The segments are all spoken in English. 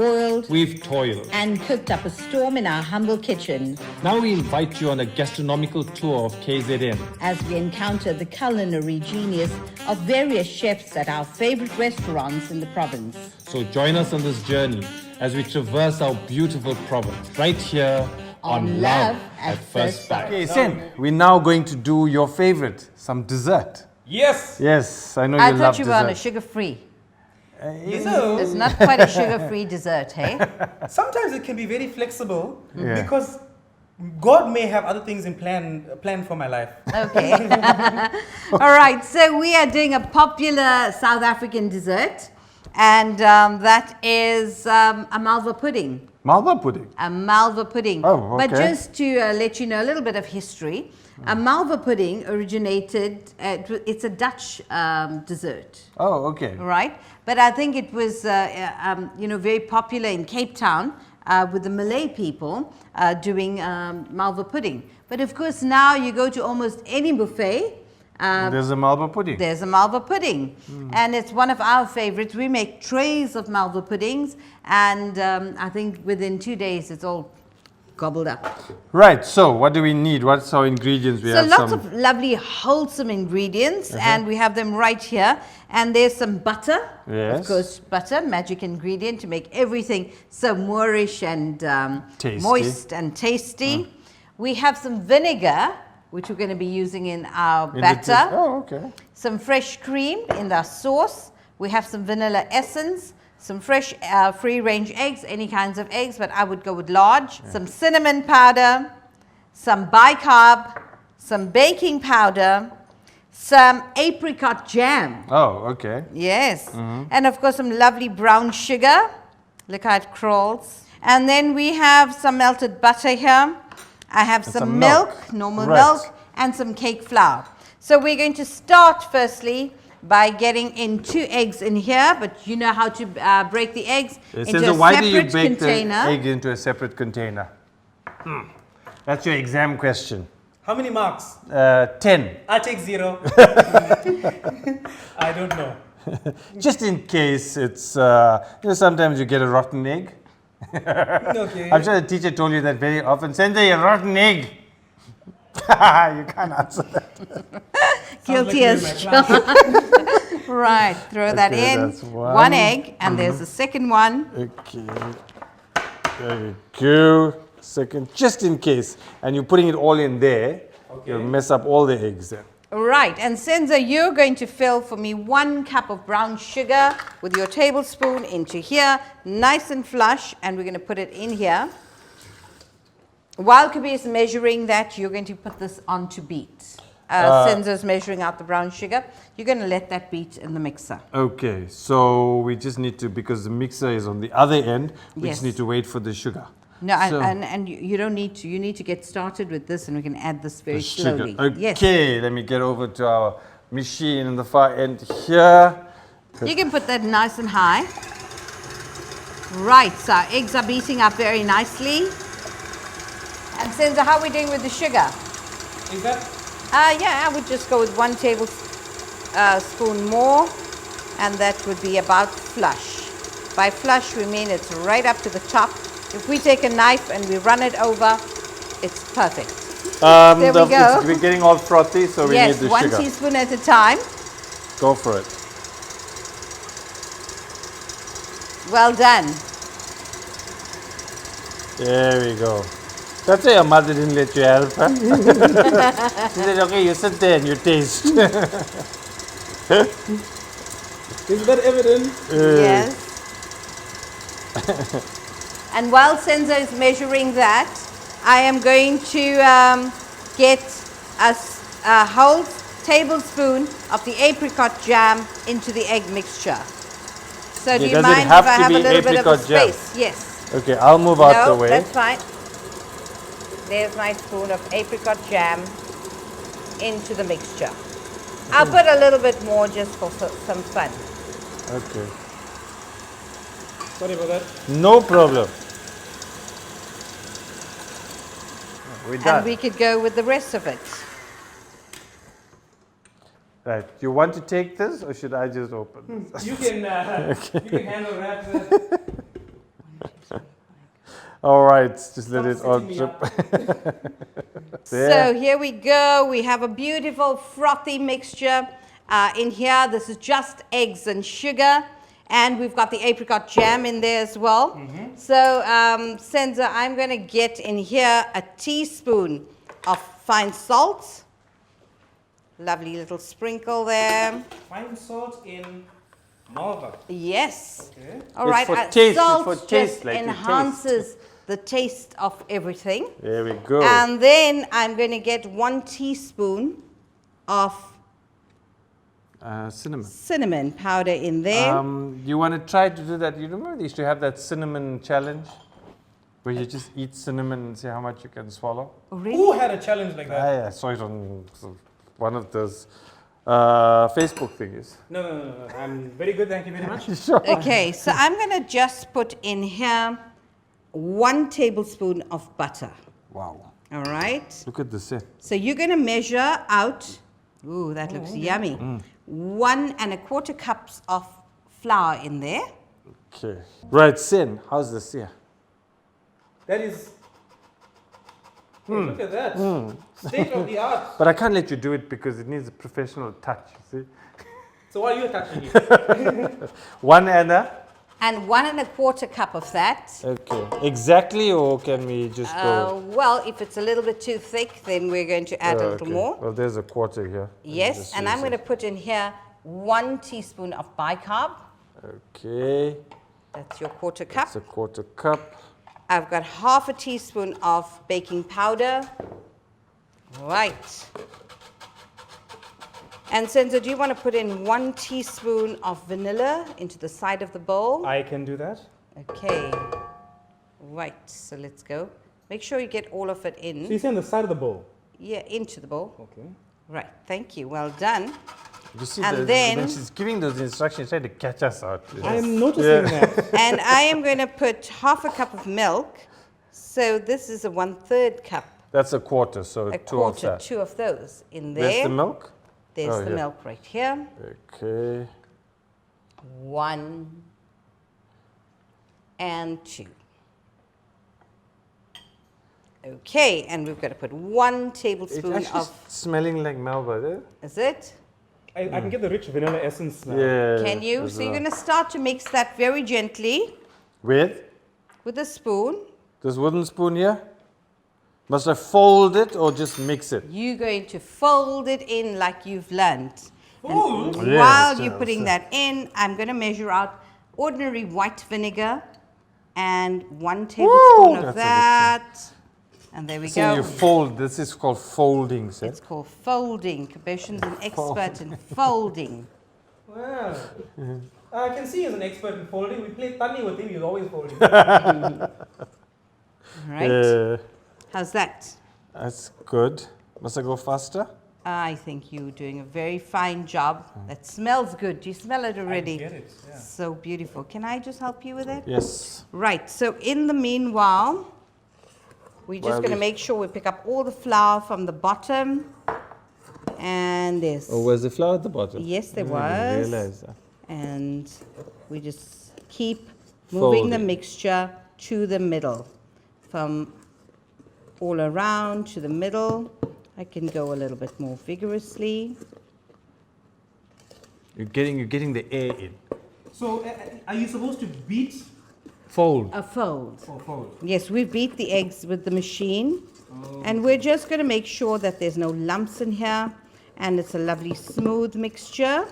boiled, we've toiled. and cooked up a storm in our humble kitchen Now we invite you on a gastronomical tour of KZN. as we encounter the culinary genius of various chefs at our favorite restaurants in the province. So join us on this journey as we traverse our beautiful province right here on Love at First Bite. Okay, Sen, we're now going to do your favorite, some dessert. Yes. Yes, I know I you love thought you were on a dessert. sugar-free. So It's not quite a sugar-free dessert, hey? sometimes it can be very flexible Yeah. because God may have other things in plan for my life. Okay. All right, so we are doing a popular South African dessert, and that is a Malva pudding. Malva pudding. A Malva pudding. Oh, But okay. just to let you know a little bit of history, a Malva pudding originated, it's a Dutch dessert. Oh, okay. Right, but I think it was, very popular in Cape Town with the Malay people doing Malva pudding. But of course, now you go to almost any buffet, There's a Malva pudding. there's a Malva pudding, and it's one of our favorites. We make trays of Malva puddings, and I think within 2 days it's all gobbled up. Right, so what do we need? What's our ingredients? We So have lots some... of lovely wholesome ingredients, and we have them right here. And there's some butter, Yes. of course, butter, magic ingredient to make everything so moorish and Tasty. moist and tasty. We have some vinegar, which we're going to be using in our in the batter. Oh, okay. Some fresh cream in our sauce. We have some vanilla essence, some fresh free-range eggs, any kinds of eggs, but I would go with large. Some cinnamon powder, some bicarb, some baking powder, some apricot jam. Oh, okay. Yes. And of course, some lovely brown sugar. Look how it crawls. And then we have some melted butter here. I have some some milk, milk. normal Right. milk, and some cake flour. So we're going to start firstly by getting in 2 eggs in here, but you know how to break the eggs into So a why do you separate bake container. the egg into a separate container? That's your exam question. How many marks? 10. I'll take 0. I don't know. Just in case it's, sometimes you get a rotten egg. Okay. I'm sure the teacher told you that very often. Send a rotten egg. You can't answer that. Guilty Sounds as like doing my class. Right, throw that Okay, in. that's one. egg, and there's the second one. Okay. There you go. Second, just in case. And you're putting it all in there. You'll mess up all the eggs then. Right, and Senza, you're going to fill for me 1 cup of brown sugar with your tablespoon into here, nice and flush, and we're going to put it in here. While Kabir is measuring that, you're going to put this on to beat. Senza's measuring out the brown sugar. You're going to let that beat in the mixer. Okay, so we just need to, because the mixer is on the other end, we just Yes. need to wait for the sugar. No, So- and you don't need to. You need to get started with this, and we can add this very The sugar. slowly. Okay, Yes. let me get over to our machine in the far end here. You can put that nice and high. Right, so our eggs are beating up very nicely. And Senza, how are we doing with the sugar? Is that? Yeah, I would just go with 1 tablespoon more, and that would be about flush. By flush, we mean it's right up to the top. If we take a knife and we run it over, it's perfect. There we go. We're getting all frothy, so we Yes, need the 1 sugar. teaspoon at a time. Go for it. Well done. There we go. That's why your mother didn't let you help, huh? She said, okay, you sit there and you taste. Is that evident? Yes. And while Senza is measuring that, I am going to get a whole tablespoon of the apricot jam into the egg mixture. So do you does it mind if have I to have a be little bit of a apricot jam? space? Yes. Okay, I'll move out No, the way. that's fine. There's my spoon of apricot jam into the mixture. I'll put a little bit more just for some fun. Okay. Sorry about that. No problem. We're done. And we could go with the rest of it. Right. You want to take this or should I just open this? You can handle that. All right, just let it Stop all setting me drip. So here we go. We have a beautiful frothy mixture in here. This is just eggs and sugar. And we've got the apricot jam in there as well. So Senza, I'm going to get in here a teaspoon of fine salt. Lovely little sprinkle there. Fine salt in Malva. Yes. Okay. All It's right. for taste, Salt it's for taste, just like you taste. enhances the taste of everything. There we go. And then I'm going to get 1 teaspoon of Cinnamon. cinnamon powder in there. You want to try to do that? You remember they used to have that cinnamon challenge? Where you just eat cinnamon and see how much you can swallow? Oh, really? Who had a challenge like that? I saw it on one of those Facebook thingies. No. I'm very good, thank you very much. Sure. Okay, so I'm going to just put in here 1 tablespoon of butter. Wow. All right. Look at this here. So you're going to measure out, ooh, that looks yummy, 1 1/4 cups of flour in there. Okay. Right, Sin, how's this here? That is. Hey, look at that. State of the art. But I can't let you do it because it needs a professional touch, you see? So why are you touching it? 1 and a? And 1 1/4 cup of that. Okay. Exactly, or can we just go? Well, if it's a little bit too thick, then we're going to add a little Okay. more. Well, there's a quarter here. Yes, Just and use I'm going to put in here 1 teaspoon of bicarb. Okay. That's your 1/4 cup. It's a quarter cup. I've got 1/2 teaspoon of baking powder. Right. And Senza, do you want to put in 1 teaspoon of vanilla into the side of the bowl? I can do that. Okay. Right, so let's go. Make sure you get all of it So you in. say on the side of the bowl. Yeah, into the bowl. Okay. Right, thank you. Well done. You see, And when then- she's giving those instructions, trying to catch us out. I am noticing that. And I am going to put 1/2 cup of milk. So this is a 1/3 cup. That's a quarter, so A 2 of quarter, that. 2 of those in there. There's the milk? There's Oh, the yeah. milk right here. Okay. 1 and 2. Okay, and we've got to put 1 It's tablespoon actually of, smelling like Malva, there. is it? I can get the rich vanilla essence now. Yeah. Can you? as So you're well. going to start to mix that very gently With with a spoon. this wooden spoon here? Must I fold it or just mix it? You're going to fold it in like you've learned. Fold? And Yes, while you're yes, putting yes. that in, I'm going to measure out ordinary white vinegar and 1 tablespoon of That's a good that. And there we So go. you fold. This is called folding, sir. It's called folding. Kabeshan's an expert in folding. Wow. I can see he's an expert in folding. We play Tani with him, he's always folding. Right? Yeah. How's that? That's good. Must I go faster? I think you're doing a very fine job. That smells good. Do you smell it already? I get it, yeah. So beautiful. Can I just help you with it? Yes. Right. So in the meanwhile, we're just While going to we- make sure we pick up all the flour from the bottom. And there's, Oh, where's the flour at the bottom? yes, there I was. didn't realize that. And we just keep moving the Folding. mixture to the middle. From all around to the middle. I can go a little bit more vigorously. You're getting the air in. So, are you supposed to beat Fold. A fold. or fold? Yes, we beat the eggs with the machine. And we're just going to make sure that there's no lumps in here. And it's a lovely smooth mixture.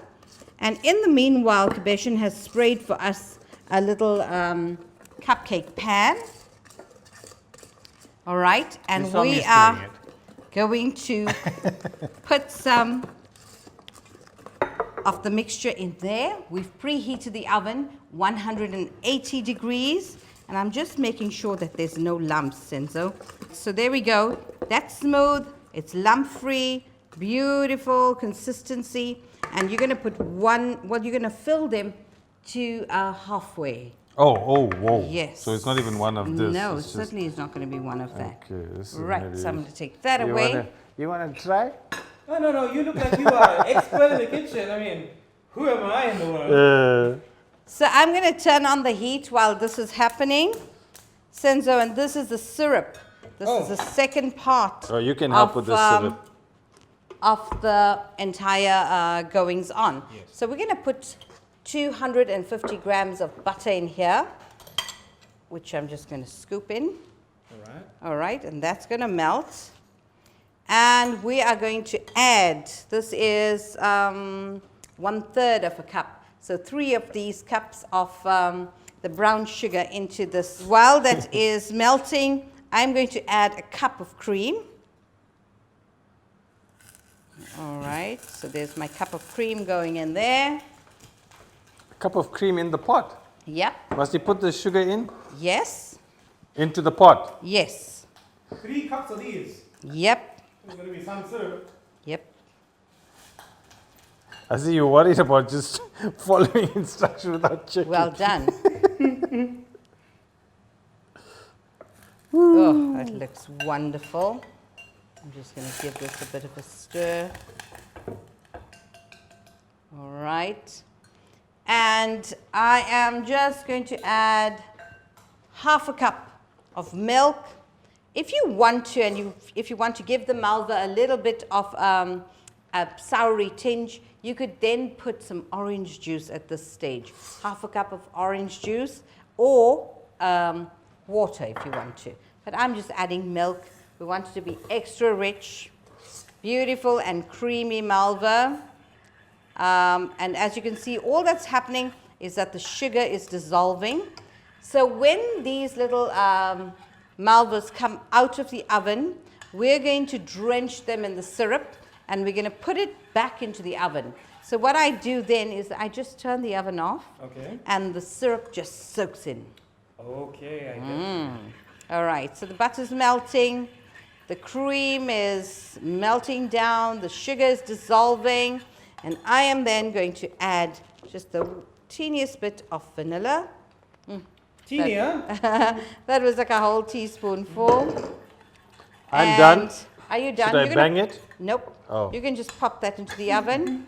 And in the meanwhile, Kabeshan has sprayed for us a little cupcake pan. All right. And You saw me we spraying are it. going to put some of the mixture in there. We've preheated the oven 180 degrees, and I'm just making sure that there's no lumps, Senzo. So there we go. That's smooth, it's lump-free, beautiful consistency, and you're going to put you're going to fill them to halfway. Oh, whoa. Yes. So it's not even one of this. No, it it's just- certainly is not going to be one of that. Okay, this is Right, maybe- so I'm going to take that You away. You wanna try? No, you look like you are an expert in the kitchen. I mean, who am I in the world? So I'm going to turn on the heat while this is happening. Senzo, and this is the syrup. This is the second part. Oh, you can help with the syrup. Of the entire goings on. Yes. So we're going to put 250 grams of butter in here, which I'm just going to scoop in. All right. All right, and that's going to melt. And we are going to add, this is 1/3 of a cup. So 3 of these cups of the brown sugar into this. While that is melting, I'm going to add a cup of cream. All right, so there's my cup of cream going in there. A cup of cream in the pot. Yep, Must you put the sugar in? yes, Into the pot. yes, 3 cups of these. yep, There's going to be some syrup. yep. I see you're worried about just following instruction without checking. Well done. Oh, that looks wonderful. I'm just going to give this a bit of a stir. All right. And I am just going to add half a cup of milk. If you want to, and if you want to give the Malva a little bit of a soury tinge, you could then put some orange juice at this stage. Half a cup of orange juice or water if you want to. But I'm just adding milk. We want it to be extra rich, beautiful and creamy Malva. And as you can see, all that's happening is that the sugar is dissolving. So when these little Malvas come out of the oven, we're going to drench them in the syrup and we're going to put it back into the oven. So what I do then is I just turn the oven off Okay. and the syrup just soaks in. Okay, I get it. All right, so the butter's melting, the cream is melting down, the sugar is dissolving, and I am then going to add just the teeniest bit of vanilla. Teeny, huh? That was like a whole teaspoonful. I'm And done. Are you done? Should I You're bang it? Nope. Oh. You can just pop that into the oven.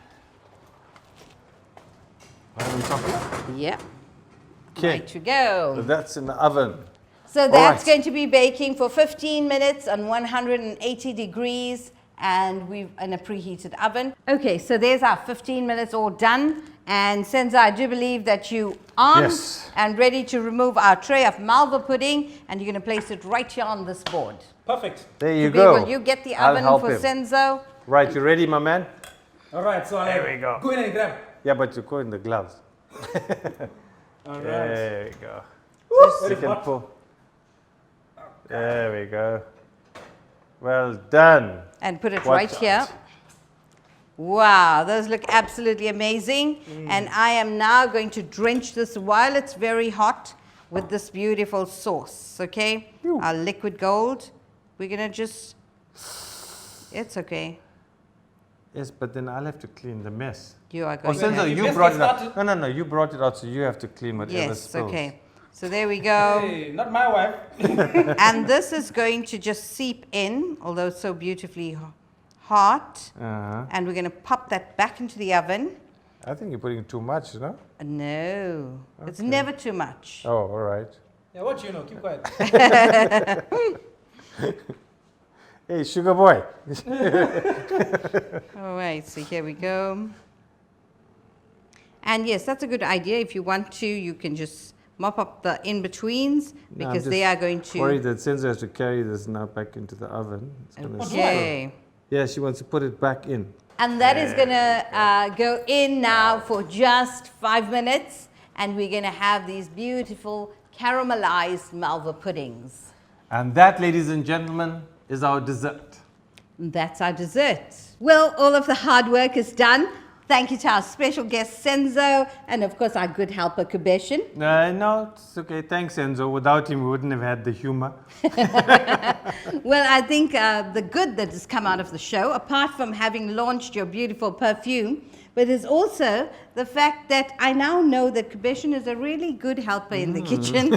On top of it? Yeah. Okay. Right to go. So that's in the oven. So that's right. going to be baking for 15 minutes on 180 degrees and we've in a preheated oven. Okay, so there's our 15 minutes all done. And Senza, I do believe that you are Yes. and ready to remove our tray of Malva pudding and you're going to place it right here on this board. Perfect. There you Kubi, go. will you get the I'll oven help for him. Senzo? Right, you ready, my man? All right, so There we go. Go in and grab. Yeah, but you go in the gloves. All right. There we go. Very You can hot. pull. There we go. Well done. And put it Watch right here. out. Wow, those look absolutely amazing. And I am now going to drench this while it's very hot with this beautiful sauce, okay? Our liquid gold. We're going to just, it's okay. Yes, but then I'll have to clean the mess. You are Oh, going Senzo, to. you you just brought get it out. started. No, no, no, you brought it out, so you have to clean whatever Yes, spills. okay. So there we go. Hey, not my wife. And this is going to just seep in, although it's so beautifully hot. Uh-huh. And we're going to pop that back into the oven. I think you're putting too much, no? No, it's Okay. never too much. Oh, all right. Yeah, what you know? Keep quiet. Hey, sugar boy. All right, so here we go. And yes, that's a good idea. If you want to, you can just mop up the in-betweens No, I'm because they just are going to... Worried that Senzo has to carry this now back into the oven. It's gonna Okay. Yeah, she wants to put it back in. And that is going to go in now for just 5 minutes. And we're going to have these beautiful caramelized Malva puddings. And that, ladies and gentlemen, is our dessert. That's our dessert. Well, all of the hard work is done. Thank you to our special guest, Senzo, and of course, our good helper, Kubeshin. No, it's okay. Thanks, Enzo. Without him, we wouldn't have had the humor. Well, I think the good that has come out of the show, apart from having launched your beautiful perfume, but is also the fact that I now know that Kubeshin is a really good helper in the kitchen.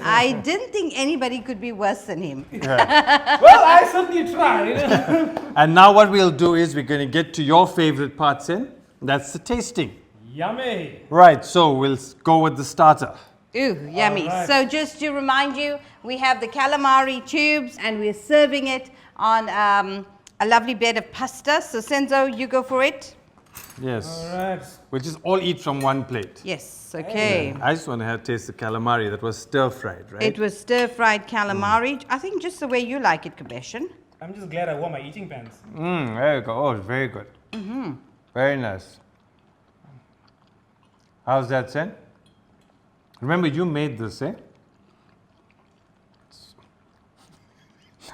I didn't think anybody could be worse than him. Well, I certainly tried. And now what we'll do is we're going to get to your favorite part, Sen. That's the tasting. Yummy. Right, so we'll go with the starter. Ooh, yummy. Alright. So just to remind you, we have the calamari tubes and we're serving it on a lovely bed of pasta. So Senzo, you go for it. Yes. All right. We'll just all eat from one plate. Yes, okay. I just want to have taste the calamari that was stir fried, right? It was stir-fried calamari. I think just the way you like it, Kabeshan. I'm just glad I wore my eating pants. There you go. Oh, it's very good. Very nice. How's that, Sen? Remember, you made this, eh?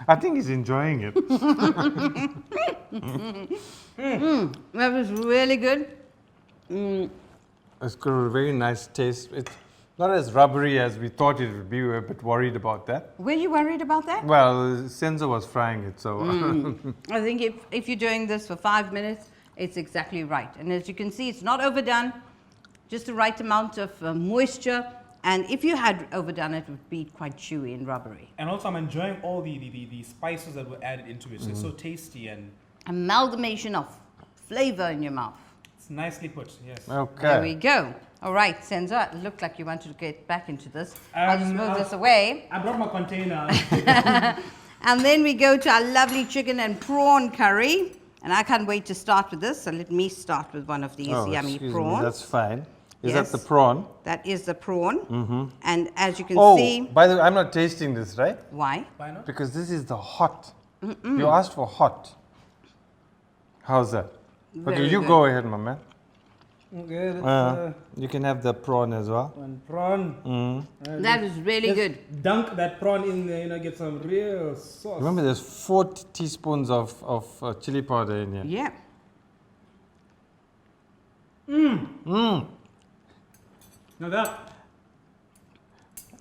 I think he's enjoying it. That was really good. It's got a very nice taste. It's not as rubbery as we thought it would be. We were a bit worried about that. Were you worried about that? Well, Senzo was frying it, so. I think if you're doing this for 5 minutes, it's exactly right. And as you can see, it's not overdone, just the right amount of moisture. And if you had overdone it, it would be quite chewy and rubbery. And also, I'm enjoying all the spices that were added into it. So it's so tasty and Amalgamation of flavor in your mouth. it's nicely put. Yes. There we Okay. go. All right, Senzo, it looked like you wanted to get back into this. I'll just move I'll- this away. I brought my container. And then we go to our lovely chicken and prawn curry. And I can't wait to start with this. So let me start with one of these Oh, yummy excuse prawns. me, that's fine. Is Yes. that the prawn? That is the prawn. And as you can Oh, see, by the way, I'm not tasting this, right? why? Why not? Because this is the hot. You asked for hot. How's that? Okay, Very you good. go ahead, my man. Okay, let's, You can have the prawn as well. one prawn. That is really Just good. Dunk that prawn in there, get some real sauce. Remember, there's 4 teaspoons of chili powder in here. Yeah. Now that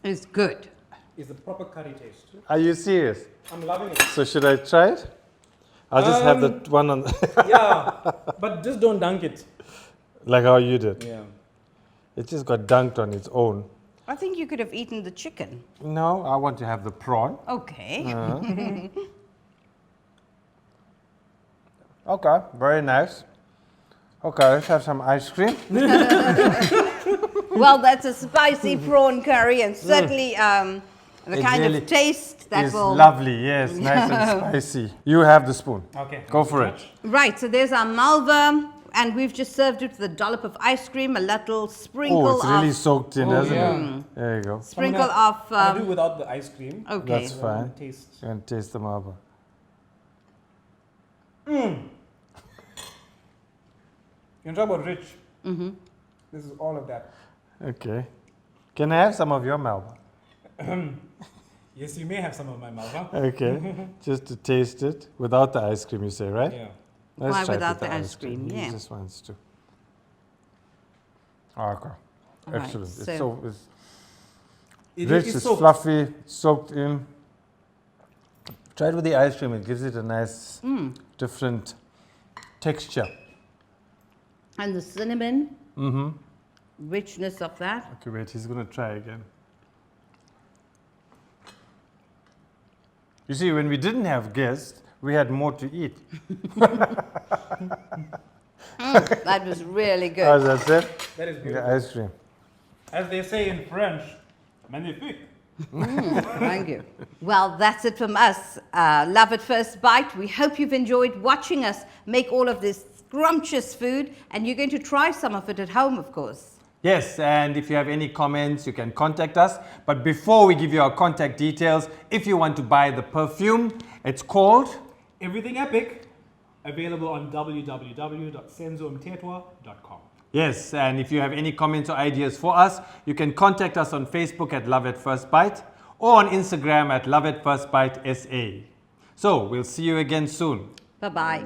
It's good. is the proper curry taste. Are you serious? I'm loving it. So should I try it? I'll just have the one on, Yeah, but just don't dunk it. like how you did. Yeah. It just got dunked on its own. I think you could have eaten the chicken. No, I want to have the prawn. Okay. Okay, very nice. Okay, let's have some ice cream. Well, that's a spicy prawn curry and certainly the It kind really of taste that It's will... lovely, yes, nice and spicy. You have the spoon. Okay. Go for it. Right, so there's our Malva and we've just served it with a dollop of ice cream, a little sprinkle Oh, it's really of... soaked in, Oh, hasn't yeah. it? There you go. Sprinkle of... I'll do without the ice cream. okay. That's fine. Taste. You can taste the marble. You talk about rich. This is all of that. Okay. Can I have some of your Malva? Yes, you may have some of my Malva. Okay. Just to taste it without the ice cream, you say, right? Yeah. Let's Why try it without with the ice cream? Use Yeah. this once too. Okay. right, Excellent. so- It's It rich, is it's soaked. fluffy, it's soaked in. Try it with the ice cream. It gives it a nice, different texture. And the cinnamon, richness of that. Okay, wait. He's gonna try again. You see, when we didn't have guests, we had more to eat. That was really good. How's that, sir? That is The beautiful. ice cream. As they say in French, magnifique. Thank you. Well, that's it from us. Love at First Bite. We hope you've enjoyed watching us make all of this scrumptious food, and you're going to try some of it at home, of course. Yes, and if you have any comments, you can contact us. But before we give you our contact details, if you want to buy the perfume, it's called Everything Epic, available on www.senzomtetwa.com. Yes, and if you have any comments or ideas for us, you can contact us on Facebook at Love at First Bite or on Instagram at Love at First Bite SA. So we'll see you again soon. Bye-bye.